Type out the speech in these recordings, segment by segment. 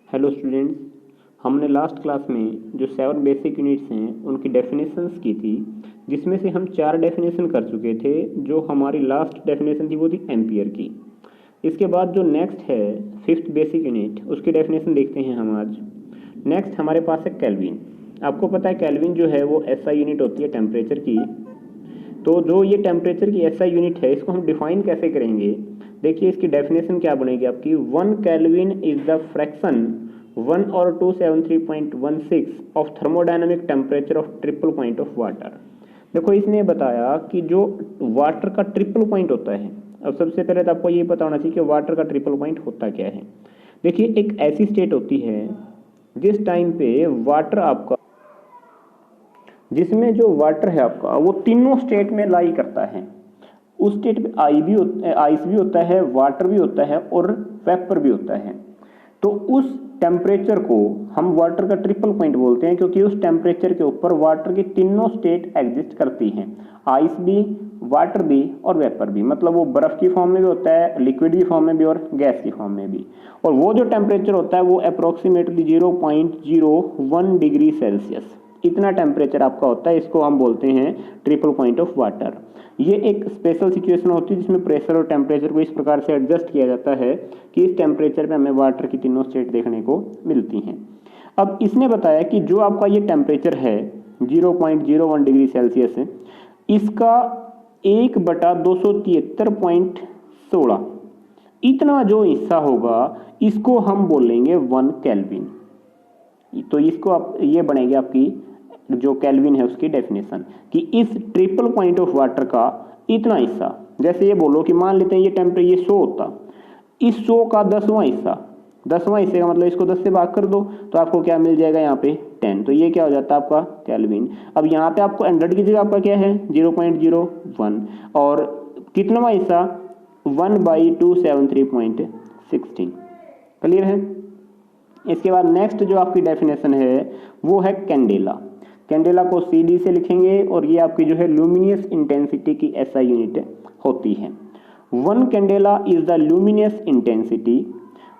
Hello students, हमने last class में जो 7 बेसिक यूनिट्स हैं उनकी डेफिनेशंस की थी, जिसमें से हम 4 डेफिनेशन कर चुके थे। जो हमारी लास्ट डेफिनेशन थी वो थी एम्पियर की। इसके बाद जो नेक्स्ट है 5th बेसिक यूनिट, उसकी डेफिनेशन देखते हैं हम आज। नेक्स्ट हमारे पास है केल्विन। आपको पता है केल्विन जो है वो एसआई यूनिट होती है टेम्परेचर की। तो जो ये टेम्परेचर की एसआई यूनिट है, इसको हम डिफाइन कैसे करेंगे? देखिए इसकी डेफिनेशन क्या बनेगी आपकी। 1 केल्विन इज द फ्रैक्शन 1 और 273.16 of thermodynamic temperature of triple point of water. देखो इसने बताया कि जो वाटर का ट्रिपल पॉइंट होता है। अब सबसे पहले तो आपको ये पता होना चाहिए कि वाटर का ट्रिपल पॉइंट होता क्या है। देखिए एक ऐसी स्टेट होती है जिस टाइम पे वाटर आपका, जिसमें जो वाटर है आपका वो तीनों स्टेट में लाई करता है। उस स्टेट पे आइस भी होता है, वाटर भी होता है और वेपर भी होता है। तो उस टेम्परेचर को हम वाटर का ट्रिपल पॉइंट बोलते हैं, क्योंकि उस टेम्परेचर के ऊपर वाटर की तीनों स्टेट एग्जिस्ट करती हैं, आइस भी, वाटर भी और वेपर भी। मतलब वो बर्फ की फॉर्म में भी होता है, लिक्विड की फॉर्म में भी और गैस की फॉर्म में भी। और वो जो टेम्परेचर होता है वो अप्रोक्सीमेटली 0.01 डिग्री सेल्सियस, इतना टेम्परेचर आपका होता है। इसको हम बोलते हैं ट्रिपल पॉइंट ऑफ वाटर। ये एक स्पेशल सिचुएशन होती है जिसमें प्रेशर और टेम्परेचर को इस प्रकार से एडजस्ट किया जाता है कि इस टेम्परेचर पे हमें वाटर की तीनों स्टेट देखने को मिलती हैं। अब इसने बताया कि जो आपका ये टेम्परेचर है 0.01 डिग्री सेल्सियस है, इसका 1/273.16 इतना जो हिस्सा होगा इसको हम बोलेंगे 1 केल्विन। तो इसको आप, ये बनेगी आपकी जो केल्विन है उसकी डेफिनेशन कि इस ट्रिपल पॉइंट ऑफ वाटर का इतना हिस्सा। जैसे ये बोलो कि मान लेते हैं ये टेम्परेचर ये 100 होता, इस 100 का 10वां हिस्सा, 10वां हिस्से का मतलब इसको 10 से भाग कर दो तो आपको क्या मिल जाएगा यहाँ पे 10। तो ये क्या हो जाता है आपका केल्विन। अब यहाँ पे आपको 100 की जगह आपका क्या है 0.01 और कितनावां हिस्सा 1/273.16। क्लियर है। इसके बाद नेक्स्ट जो आपकी डेफिनेशन है वो है कैंडेला। कैंडेला को CD से लिखेंगे और ये आपकी जो है लुमिनियस इंटेंसिटी की SI यूनिट होती है। 1 candela is the luminous intensity.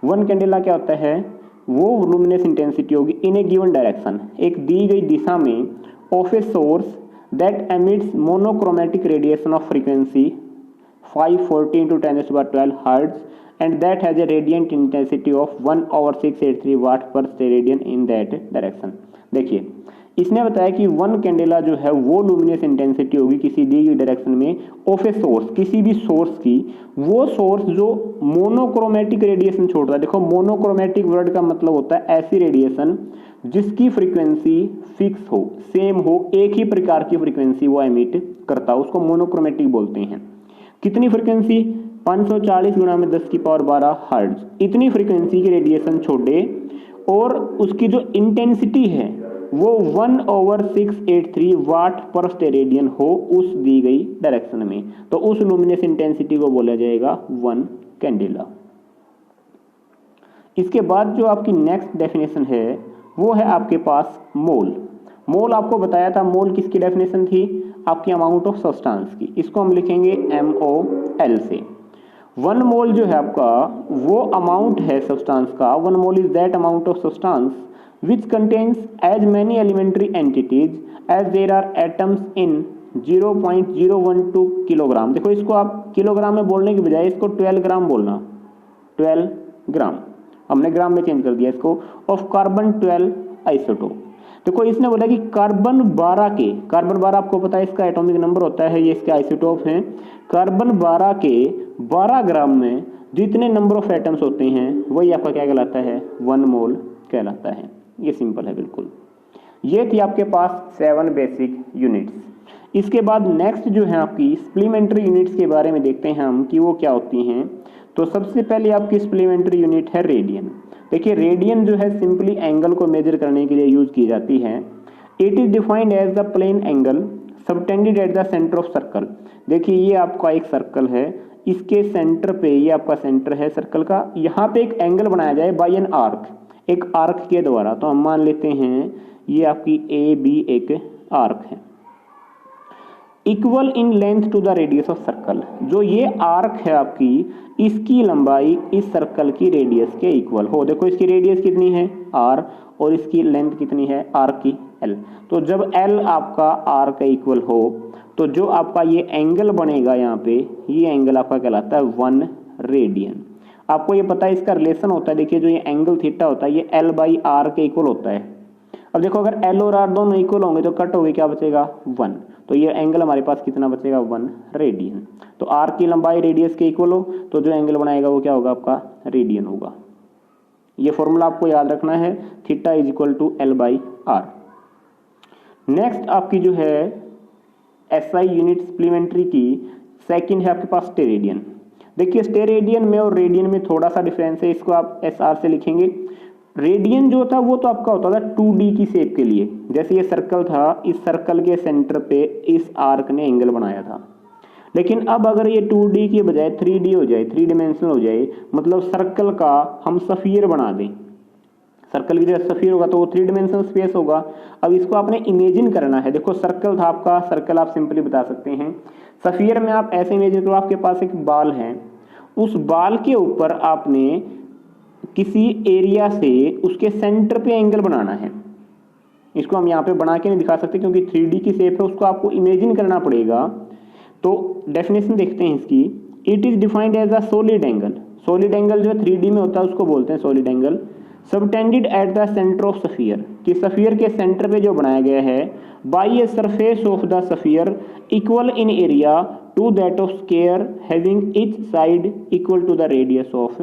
1 candela क्या होता है, वो लुमिनियस इंटेंसिटी होगी इन ए गिवन डायरेक्शन, एक दी गई दिशा में, of a source that emits monochromatic radiation of frequency 540 × 10⁻12 hertz and that has a radiant intensity of 1/683 watt per steradian in that direction। देखिए इसने बताया कि 1 कैंडेला जो है वो लुमिनियस इंटेंसिटी होगी किसी दी गई डायरेक्शन में ऑफ ए सोर्स, किसी भी सोर्स की। वो सोर्स जो मोनोक्रोमेटिक रेडिएशन छोड़ रहा है। देखो मोनोक्रोमेटिक वर्ड का मतलब होता है ऐसी रेडिएशन जिसकी फ्रीक्वेंसी फिक्स हो, सेम हो, एक ही प्रकार की फ्रीक्वेंसी वो एमिट करता है, उसको मोनोक्रोमेटिक बोलते हैं। कितनी फ्रीक्वेंसी 540 × 10⁻12 हर्ट्ज, इतनी फ्रीक्वेंसी की रेडिएशन छोड़े और उसकी जो इंटेंसिटी है वो 1/683 वाट पर स्टेरेडियन हो उस दी गई डायरेक्शन में, तो उस लुमिनस इंटेंसिटी को बोला जाएगा 1 कैंडेला। इसके बाद जो आपकी नेक्स्ट डेफिनेशन है वो है आपके पास मोल। मोल आपको बताया था, मोल किसकी डेफिनेशन थी आपकी अमाउंट ऑफ सब्सटेंस की। इसको हम लिखेंगे MOL से। 1 मोल जो है आपका वो अमाउंट है सब्सटेंस का। 1 mole is that amount of substance which contains as many elementary entities as there are atoms in 0.012 kilogram. देखो इसको आप किलोग्राम में बोलने की बजाय इसको 12 ग्राम बोलना, 12 ग्राम, हमने ग्राम में चेंज कर दिया इसको, ऑफ कार्बन 12 आइसोटोप। देखो इसने बोला कि कार्बन 12 के, कार्बन 12 आपको पता है इसका एटॉमिक नंबर होता है, ये इसके आइसोटोप हैं। कार्बन 12 के 12 ग्राम में जितने नंबर ऑफ एटम्स होते हैं वही आपका क्या कहलाता है 1 मोल कहलाता है। ये सिंपल है बिल्कुल। ये थी आपके पास 7 बेसिक यूनिट्स। इसके बाद नेक्स्ट जो है आपकी सप्लीमेंट्री यूनिट्स के बारे में देखते हैं हम कि वो क्या होती हैं। तो सबसे पहले आपकी सप्लीमेंट्री यूनिट है रेडियन। देखिए रेडियन जो है सिंपली एंगल को मेजर करने के लिए यूज की जाती है। It is defined as the plane angle subtended at the centre of circle. देखिए ये आपका एक सर्कल है, इसके सेंटर पे, ये आपका सेंटर है सर्कल का, यहाँ पे एक एंगल बनाया जाए बाय एन आर्क, एक आर्क के द्वारा। तो हम मान लेते हैं ये आपकी AB एक आर्क है। Equal in length to the radius of circle. जो ये आर्क है आपकी, इसकी लंबाई इस सर्कल की रेडियस के इक्वल हो। देखो इसकी रेडियस कितनी है r और इसकी लेंथ कितनी है आर्क की l। तो जब l आपका r का इक्वल हो तो जो आपका ये एंगल बनेगा यहाँ पे, ये एंगल आपका कहलाता है 1 रेडियन। आपको ये पता है इसका रिलेशन होता है, देखिए जो ये एंगल थीटा होता है ये l/r के इक्वल होता है। अब देखो अगर l और r दोनों इक्वल होंगे तो कट होगी, क्या बचेगा 1। तो ये एंगल हमारे पास कितना बचेगा 1 रेडियन। तो r की लंबाई रेडियस के इक्वल हो तो जो एंगल बनाएगा वो क्या होगा आपका रेडियन होगा। ये फॉर्मूला आपको याद रखना है, theta is equal to l/r। Next आपकी जो है SI यूनिट सप्लीमेंट्री की सेकंड है आपके पास स्टेरेडियन। देखिए स्टेरेडियन में और रेडियन में थोड़ा सा डिफरेंस है, इसको आप SR से लिखेंगे। रेडियन जो होता है वो तो आपका होता था 2D की शेप के लिए, जैसे ये सर्कल था, इस सर्कल के सेंटर पे इस आर्क ने एंगल बनाया था। लेकिन अब अगर ये 2D की बजाय 3D हो जाए, 3 डिमेंशनल हो जाए, मतलब सर्कल का हम सफियर बना दें, सर्कल की जगह सफियर होगा तो वो 3 डिमेंशनल स्पेस होगा। अब इसको आपने इमेजिन करना है। देखो सर्कल था आपका, सर्कल आप सिंपली बता सकते हैं। सफियर में आप ऐसे इमेजिन करो, आपके पास एक बाल है, उस बाल के ऊपर आपने किसी एरिया से उसके सेंटर पे एंगल बनाना है। इसको हम यहाँ पे बना के नहीं दिखा सकते क्योंकि 3D की शेप है, उसको आपको इमेजिन करना पड़ेगा। तो डेफिनेशन देखते हैं इसकी। It is defined as a solid angle. Solid angle जो 3D में होता है उसको बोलते हैं solid angle. Subtended at the centre of sphere, कि सफियर के सेंटर पे जो बनाया गया है, by a surface of the sphere equal in area to that of square having each side equal to the radius of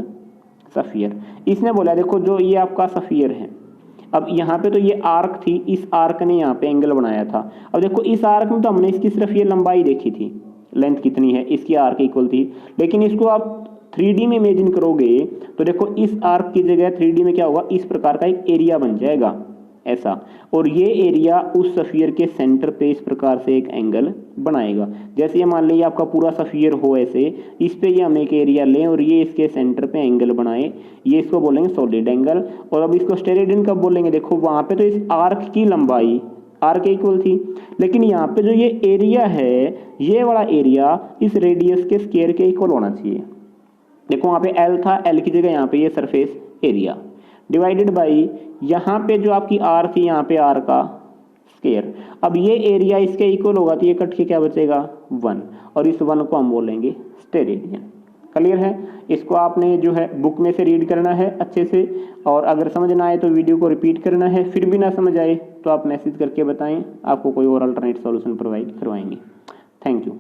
sphere. इसने बोला देखो जो ये आपका सफियर है, अब यहाँ पे तो ये आर्क थी, इस आर्क ने यहाँ पे एंगल बनाया था। अब देखो इस आर्क में तो हमने इसकी सिर्फ ये लंबाई देखी थी, लेंथ कितनी है, इसकी आर्क इक्वल थी। लेकिन इसको आप 3D में इमेजिन करोगे तो देखो इस आर्क की जगह 3D में क्या होगा, इस प्रकार का एक एरिया बन जाएगा ऐसा, और ये एरिया उस सफियर के सेंटर पे इस प्रकार से एक एंगल बनाएगा। जैसे ये मान लीजिए आपका पूरा सफियर हो ऐसे, इस पे ये हम एक एरिया लें और ये इसके सेंटर पे एंगल बनाए, ये इसको बोलेंगे सॉलिड एंगल। और अब इसको स्टेरेडियन कब बोलेंगे, देखो वहां पे तो इस आर्क की लंबाई आर्क इक्वल थी, लेकिन यहाँ पे जो ये एरिया है, ये वाला एरिया इस रेडियस के स्क्वायर के इक्वल होना चाहिए। देखो वहां पे L था, L की जगह यहाँ पे ये सरफेस एरिया डिवाइडेड बाई यहाँ पे जो आपकी R थी, यहाँ पे R का स्क्वायर। अब ये एरिया इसके इक्वल होगा तो ये कट के क्या बचेगा 1, और इस 1 को हम बोलेंगे स्टेरेडियन। क्लियर है? इसको आपने जो है बुक में से रीड करना है अच्छे से, और अगर समझ ना आए तो वीडियो को रिपीट करना है। फिर भी ना समझ आए तो आप मैसेज करके बताएं, आपको कोई और अल्टरनेट सॉल्यूशन प्रोवाइड करवाएंगे। Thank you.